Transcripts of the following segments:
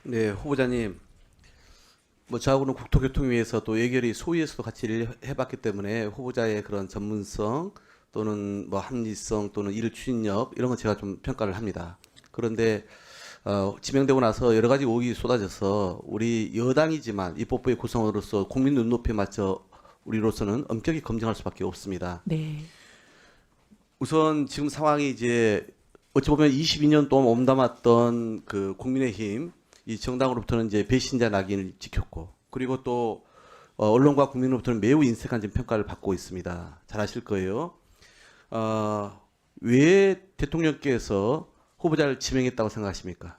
네, 후보자님, 뭐 저하고는 국토교통위에서 또 예결위 소위에서도 같이 일을 해봤기 때문에 후보자의 그런 전문성 또는 뭐 합리성 또는 일 추진력 이런 건 제가 좀 평가를 합니다. 그런데 지명되고 나서 여러 가지 의혹이 쏟아져서 우리 여당이지만 입법부의 구성원으로서 국민 눈높이에 맞춰 우리로서는 엄격히 검증할 수밖에 없습니다. 네. 우선 지금 상황이 이제 어찌 보면 22년 동안 몸담았던 그 국민의힘 이 정당으로부터는 이제 배신자 낙인을 찍혔고 그리고 또 언론과 국민으로부터는 매우 인색한 좀 평가를 받고 있습니다. 잘 아실 거예요. 왜 대통령께서 후보자를 지명했다고 생각하십니까?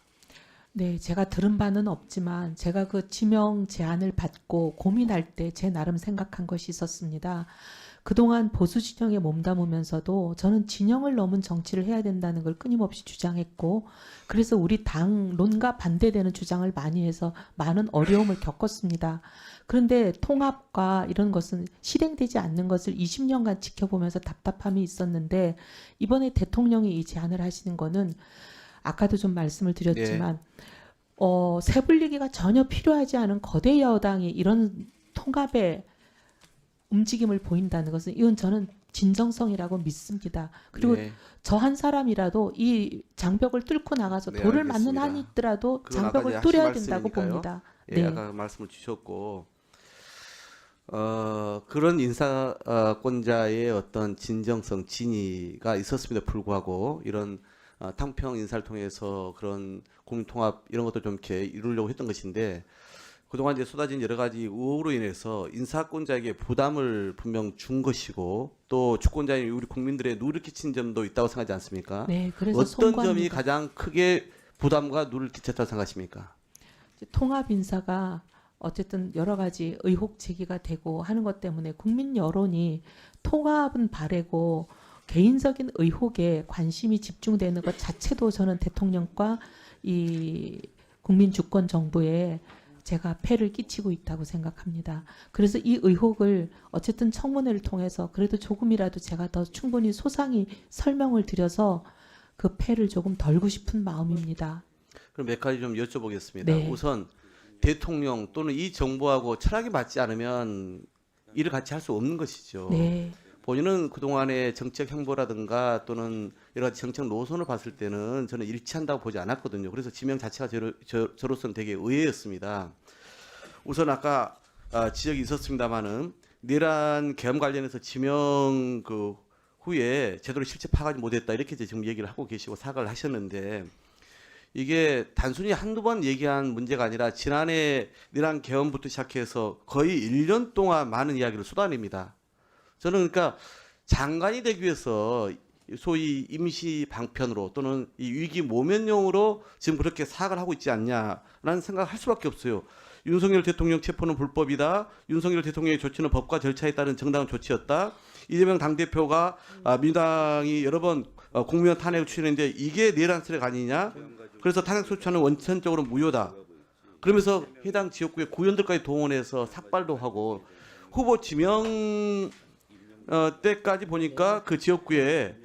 네, 제가 들은 바는 없지만 제가 그 지명 제안을 받고 고민할 때 제 나름 생각한 것이 있었습니다. 그동안 보수 진영에 몸담으면서도 저는 진영을 넘은 정치를 해야 된다는 걸 끊임없이 주장했고, 그래서 우리 당론과 반대되는 주장을 많이 해서 많은 어려움을 겪었습니다. 그런데 통합과 이런 것은 실행되지 않는 것을 20년간 지켜보면서 답답함이 있었는데, 이번에 대통령이 이 제안을 하시는 거는 아까도 좀 말씀을 드렸지만 세불리기가 전혀 필요하지 않은 거대 여당이 이런 통합의 움직임을 보인다는 것은 이건 저는 진정성이라고 믿습니다. 그리고 네, 저 한 사람이라도 이 장벽을 뚫고 나가서 네, 돌을 맞는 알겠습니다. 한이 있더라도 그건 아까 장벽을 이제 뚫어야 하신 된다고 말씀이니까요. 봅니다. 예, 네. 아까 말씀을 주셨고 그런 인사권자의 어떤 진정성, 진위가 있었음에도 불구하고 이런 탕평 인사를 통해서 그런 국민통합 이런 것도 좀 이렇게 이루려고 했던 것인데 그동안 이제 쏟아진 여러 가지 의혹으로 인해서 인사권자에게 부담을 분명 준 것이고 또 주권자인 우리 국민들의 누를 끼친 점도 있다고 생각하지 않습니까? 네, 그래서 어떤 점이 송구합니다. 가장 크게 부담과 누를 끼쳤다고 생각하십니까? 통합 인사가 어쨌든 여러 가지 의혹 제기가 되고 하는 것 때문에 국민 여론이 통합은 바래고 개인적인 의혹에 관심이 집중되는 것 자체도 저는 대통령과 이 국민 주권 정부에 제가 폐를 끼치고 있다고 생각합니다. 그래서 이 의혹을 어쨌든 청문회를 통해서 그래도 조금이라도 제가 더 충분히 소상히 설명을 드려서 그 폐를 조금 덜고 싶은 마음입니다. 그럼 몇 가지 좀 여쭤보겠습니다. 네. 우선 대통령 또는 이 정부하고 철학이 맞지 않으면 일을 같이 할 수 없는 것이죠. 네. 본인은 그동안의 정책 행보라든가 또는 여러 가지 정책 노선을 봤을 때는 저는 일치한다고 보지 않았거든요. 그래서 지명 자체가 저로서는 되게 의외였습니다. 우선 아까 지적이 있었습니다마는 내란 계엄 관련해서 지명 그 후에 제대로 실체 파악하지 못했다 이렇게 이제 지금 얘기를 하고 계시고 사과를 하셨는데 이게 단순히 한두 번 얘기한 문제가 아니라 지난해 내란 계엄부터 시작해서 거의 1년 동안 많은 이야기를 쏟아냅니다. 저는 그러니까 장관이 되기 위해서 소위 임시 방편으로 또는 이 위기 모면용으로 지금 그렇게 사각을 하고 있지 않냐라는 생각을 할 수밖에 없어요. 윤석열 대통령 체포는 불법이다. 윤석열 대통령의 조치는 법과 절차에 따른 정당한 조치였다. 이재명 당대표가 민주당이 여러 번 국무위원 탄핵을 추진했는데 이게 내란 세력 아니냐. 그래서 탄핵 소추는 원천적으로 무효다. 그러면서 해당 지역구의 구의원들까지 동원해서 삭발도 하고 후보 지명 때까지 보니까 그 지역구에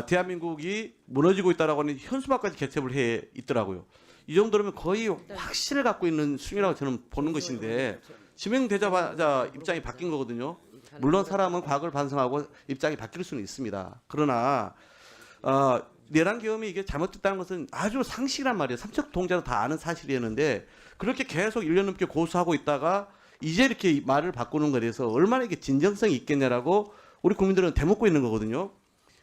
대한민국이 무너지고 있다라고 하는 현수막까지 개cep을 해 있더라고요. 이 정도면 거의 확신을 갖고 있는 수준이라고 저는 보는 것인데 지명되자마자 입장이 바뀐 거거든요. 물론 사람은 과거를 반성하고 입장이 바뀔 수는 있습니다. 그러나 내란 계엄이 이게 잘못됐다는 것은 아주 상식이란 말이에요. 삼척 동자도 다 아는 사실이었는데 그렇게 계속 1년 넘게 고수하고 있다가 이제 이렇게 말을 바꾸는 거에 대해서 얼마나 이게 진정성이 있겠냐라고 우리 국민들은 대묻고 있는 거거든요.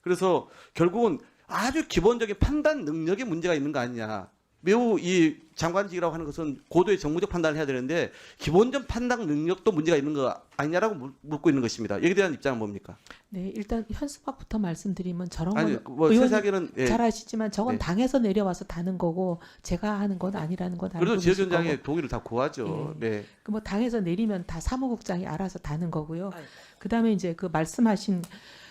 그래서 결국은 아주 기본적인 판단 능력에 문제가 있는 거 아니냐. 매우 이 장관직이라고 하는 것은 고도의 정무적 판단을 해야 되는데 기본적 판단 능력도 문제가 있는 거 아니냐라고 묻고 있는 것입니다. 여기에 대한 입장은 뭡니까? 네, 일단 현수막부터 말씀드리면 저런 건 아니, 뭐 의원님 세사기는 잘 아시지만 저건 네. 당에서 내려와서 다는 거고 제가 하는 건 아니라는 건 알고 그래도 계실 지역위원장의 거고. 동의를 다 구하죠. 네. 그 뭐 당에서 내리면 다 사무국장이 알아서 다는 거고요. 그다음에 이제 그 말씀하신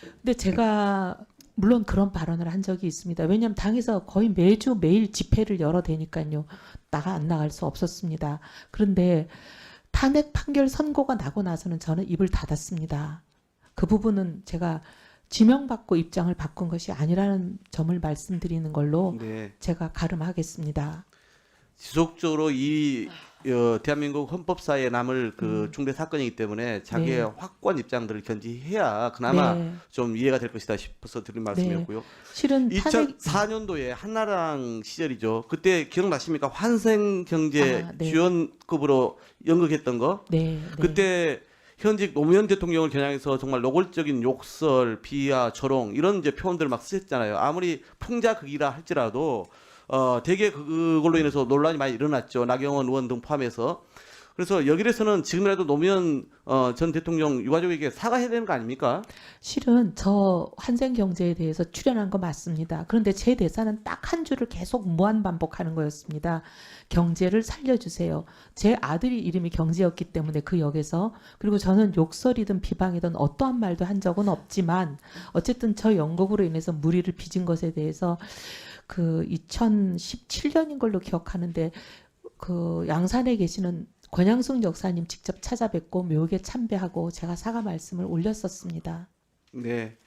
근데 제가 물론 그런 발언을 한 적이 있습니다. 왜냐하면 당에서 거의 매주 매일 집회를 열어대니까요. 안 나갈 수 없었습니다. 그런데 탄핵 판결 선고가 나고 나서는 저는 입을 닫았습니다. 그 부분은 제가 지명받고 입장을 바꾼 것이 아니라는 점을 말씀드리는 걸로 네. 제가 가름하겠습니다. 지속적으로 이 대한민국 헌법사에 남을 그 중대 사건이기 때문에 자기의 네. 확고한 입장들을 견지해야 그나마 네. 좀 이해가 될 것이다 싶어서 드린 말씀이었고요. 실은 탄핵 2004년도에 한나라당 시절이죠. 그때 기억나십니까? 환생경제 네. 지원급으로 연극했던 거. 네. 그때 현직 노무현 대통령을 겨냥해서 정말 노골적인 욕설, 비하, 조롱 이런 이제 표현들을 막 쓰셨잖아요. 아무리 풍자극이라 할지라도 되게 그걸로 인해서 논란이 많이 일어났죠. 나경원 의원 등 포함해서. 그래서 여기에서는 지금이라도 노무현 전 대통령 유가족에게 사과해야 되는 거 아닙니까? 실은 저 환생경제에 대해서 출연한 거 맞습니다. 그런데 제 대사는 딱 한 줄을 계속 무한 반복하는 거였습니다. 경제를 살려주세요. 제 아들이 이름이 경제였기 때문에 그 역에서, 그리고 저는 욕설이든 비방이든 어떠한 말도 한 적은 없지만 어쨌든 저 연극으로 인해서 무리를 빚은 것에 대해서 그 2017년인 걸로 기억하는데 그 양산에 계시는 권양숙 역사님 직접 찾아뵙고 묘하게 참배하고 제가 사과 말씀을 올렸었습니다. 네.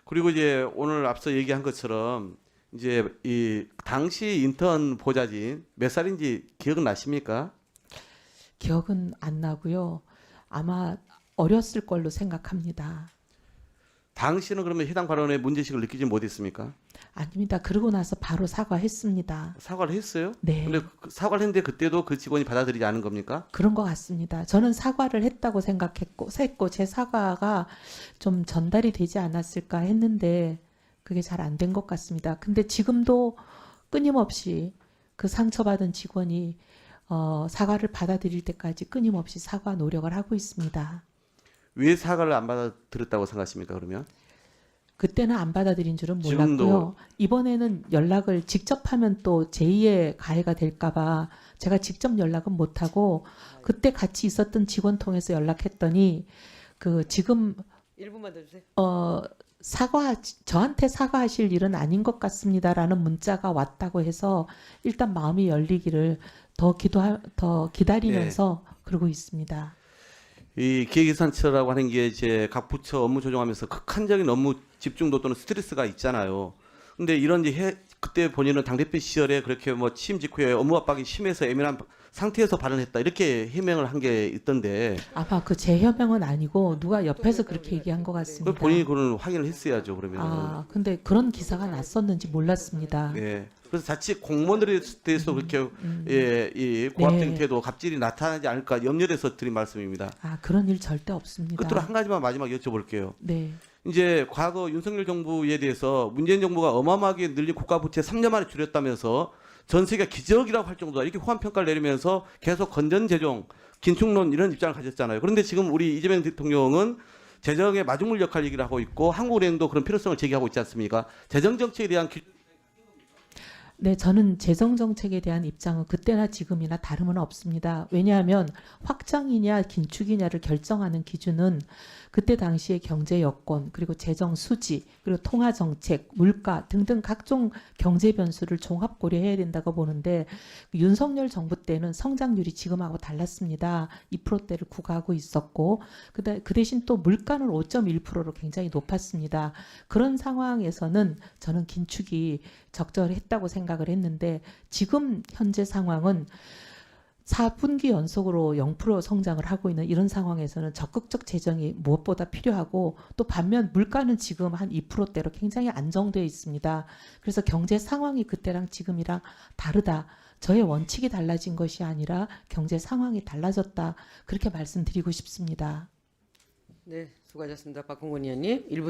그리고 이제 오늘 앞서 얘기한 것처럼 이제 이 당시 인턴 보좌진 몇 살인지 기억나십니까? 기억은 안 나고요. 아마 어렸을 걸로 생각합니다. 당시는 그러면 해당 발언에 문제식을 느끼지 못했습니까? 아닙니다. 그러고 나서 바로 사과했습니다. 사과를 했어요? 네. 근데 사과를 했는데 그때도 그 직원이 받아들이지 않은 겁니까? 그런 것 같습니다. 저는 사과를 했다고 생각했고 제 사과가 좀 전달이 되지 않았을까 했는데 그게 잘 안 된 것 같습니다. 근데 지금도 끊임없이 그 상처받은 직원이 사과를 받아들일 때까지 끊임없이 사과 노력을 하고 있습니다. 왜 사과를 안 받아들였다고 생각하십니까? 그러면 그때는 안 받아들인 줄은 지금도- 몰랐고요. 이번에는 연락을 직접 하면 또 제2의 가해가 될까봐 제가 직접 연락은 못하고 그때 같이 있었던 직원 통해서 연락했더니 그 지금 1분만 더 주세요. 저한테 사과하실 일은 아닌 것 같습니다라는 문자가 왔다고 해서 일단 마음이 열리기를 더 기다리면서 그러고 있습니다. 이 기획예산처라고 하는 게 이제 각 부처 업무 조정하면서 극한적인 업무 집중도 또는 스트레스가 있잖아요. 근데 이런 이제 그때 본인은 당대표 시절에 그렇게 뭐 취임 직후에 업무 압박이 심해서 예민한 상태에서 발언했다 이렇게 해명을 한 게 있던데 아마 그 제 협명은 아니고 누가 옆에서 그렇게 얘기한 것 같습니다. 본인이 그걸 확인을 했어야죠. 그러면. 아, 근데 그런 기사가 났었는지 몰랐습니다. 예. 그래서 자칫 공무원들에 대해서 그렇게 이 고압적인 네. 태도, 갑질이 나타나지 않을까 염려돼서 드린 말씀입니다. 아, 그런 일 절대 없습니다. 끝으로 한 가지만 마지막 여쭤볼게요. 네. 이제 과거 윤석열 정부에 대해서 문재인 정부가 어마어마하게 늘린 국가 부채 3년 만에 줄였다면서 전 세계가 기적이라고 할 정도다 이렇게 호환 평가를 내리면서 계속 건전 재정, 긴축론 이런 입장을 가졌잖아요. 그런데 지금 우리 이재명 대통령은 재정의 마중물 역할 얘기를 하고 있고 한국은행도 그런 필요성을 제기하고 있지 않습니까? 재정 정책에 대한 네, 저는 재정 정책에 대한 입장은 그때나 지금이나 다름은 없습니다. 왜냐하면 확장이냐 긴축이냐를 결정하는 기준은 그때 당시의 경제 여건, 그리고 재정 수지, 그리고 통화 정책, 물가 등등 각종 경제 변수를 종합 고려해야 된다고 보는데 윤석열 정부 때는 성장률이 지금하고 달랐습니다. 2%대를 구가하고 있었고 그 대신 또 물가는 5.1%로 굉장히 높았습니다. 그런 상황에서는 저는 긴축이 적절했다고 생각을 했는데 지금 현재 상황은 4분기 연속으로 0% 성장을 하고 있는 이런 상황에서는 적극적 재정이 무엇보다 필요하고 또 반면 물가는 지금 한 2%대로 굉장히 안정되어 있습니다. 그래서 경제 상황이 그때랑 지금이랑 다르다. 저의 원칙이 달라진 것이 아니라 경제 상황이 달라졌다. 그렇게 말씀드리고 싶습니다. 네, 수고하셨습니다. 박홍근 의원님. 1분